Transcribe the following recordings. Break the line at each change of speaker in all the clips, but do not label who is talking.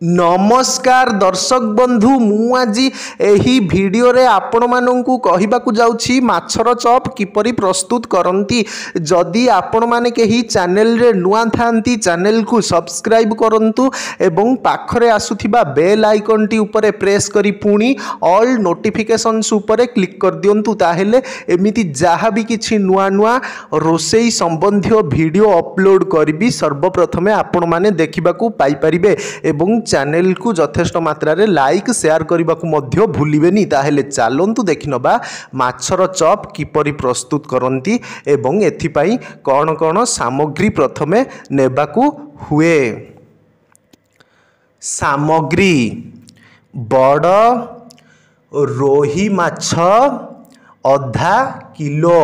नमस्कार दर्शक बंधु मु आज एही वीडियो रे आपण माननकु कहिबाकु जाउछि माछर चॉप किपरि प्रस्तुत करंती। जदि आपण माने केही चैनल रे नुआ थांती चैनल को सब्सक्राइब करंतु एवं पाखरे आसुथिबा बेल आइकन टी उपरे प्रेस करी पुणी ऑल नोटिफिकेशंस उपरे क्लिक कर दियंतु। ताहेले एमिति जहा भी किछि नुआ नुआ रोसेई संबंधी वीडियो अपलोड करबी सर्वप्रथमे आपण माने देखिबाकू पाई परिबे एवं चैनल को यथेष्ट मात्रा रे लाइक शेयर करने को भूलिबेनी। ताहेले चलंतु देखिनबा माछर चॉप किपरि प्रस्तुत करंती एवं एथिपाई कौन कौन सामग्री प्रथमे नेबाकू हुए। सामग्री बड़ रोही माछ अधा किलो,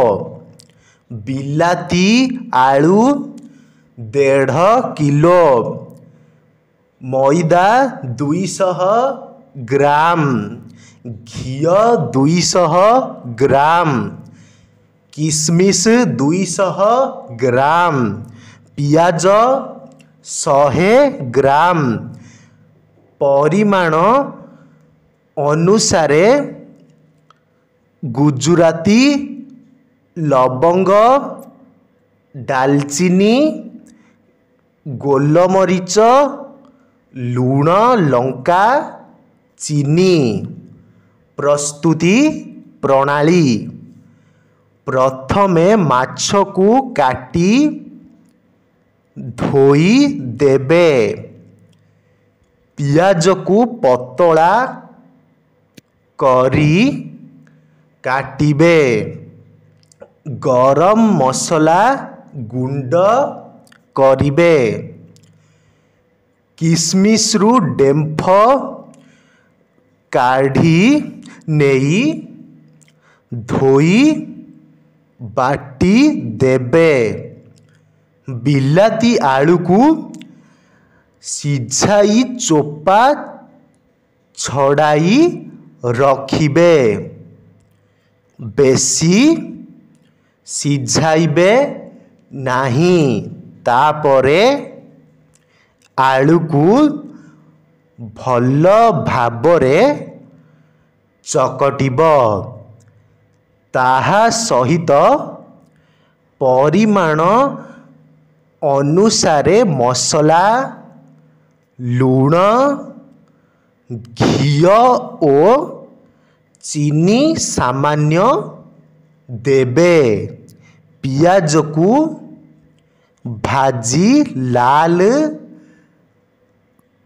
बिलाती आलू 1.5 किलो, मैदा 200 ग्राम, घी 200 ग्राम, किशमिश 200 ग्राम, पियाज 100 ग्राम, परिमाण अनुसारे गुजराती लवंग, दालचीनी, गोलमरीच, लूण, लंका, चीनी। प्रस्तुति प्रणाली प्रथमे माछ को काटी धोई देबे, पियाज को पतला करी काटिबे, गरम मसला गुंड करिबे, किशमिश रु डेम्फ काढ़ी नेई धोई बाटी देबे, बिलाती आलू को सिझाई चोपा छड़ाई रखिबे, बेसी सिझाइबे नाही। तापरे आलू को भल भाबरे चकटिब, ताहा सहित परिमाण अनुसारे मसला, लूण, घी ओ चीनी सामान्य देबे, पियाज को भाजी लाल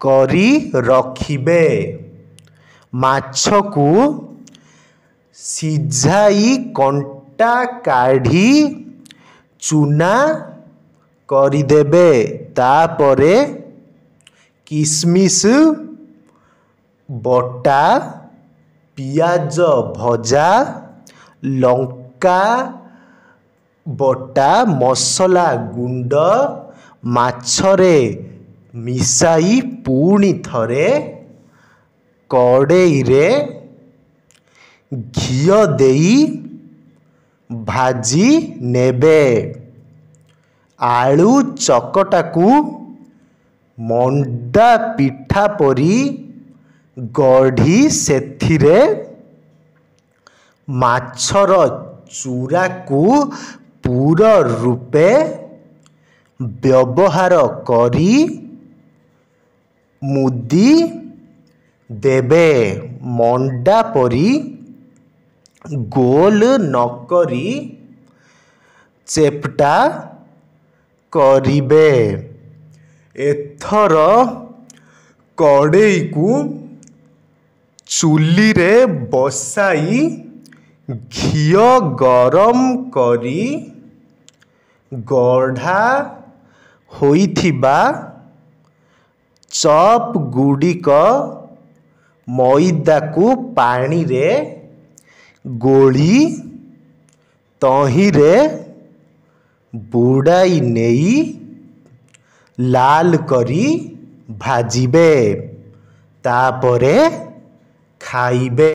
करी रखिबे, माछ को सिझाई कंटा काढ़ी चूना करी देबे, तापरे किशमिश बटा, पियाज भजा, लंका बटा, मसला गुंड माछरे मिसाई पुणी थरे कड़ेई रे घी देई भाजी नेबे, आलू चकटा को मंडा पिठा परी गढ़ी सेथिरे माछर चूरा को पूरा रूपे व्यवहार करी मुदी देबे, मंडा परी गोल नकरी चेपटा करिबे। एथर कड़ेई को चुली रे बसाई घी गरम करी गढ़ा होइथिबा चॉप गुड़िक मैदा को पानी रे गोली तहिरे बुड़ाई नेई लाल करी भाजिबे, तापरे खाइबे।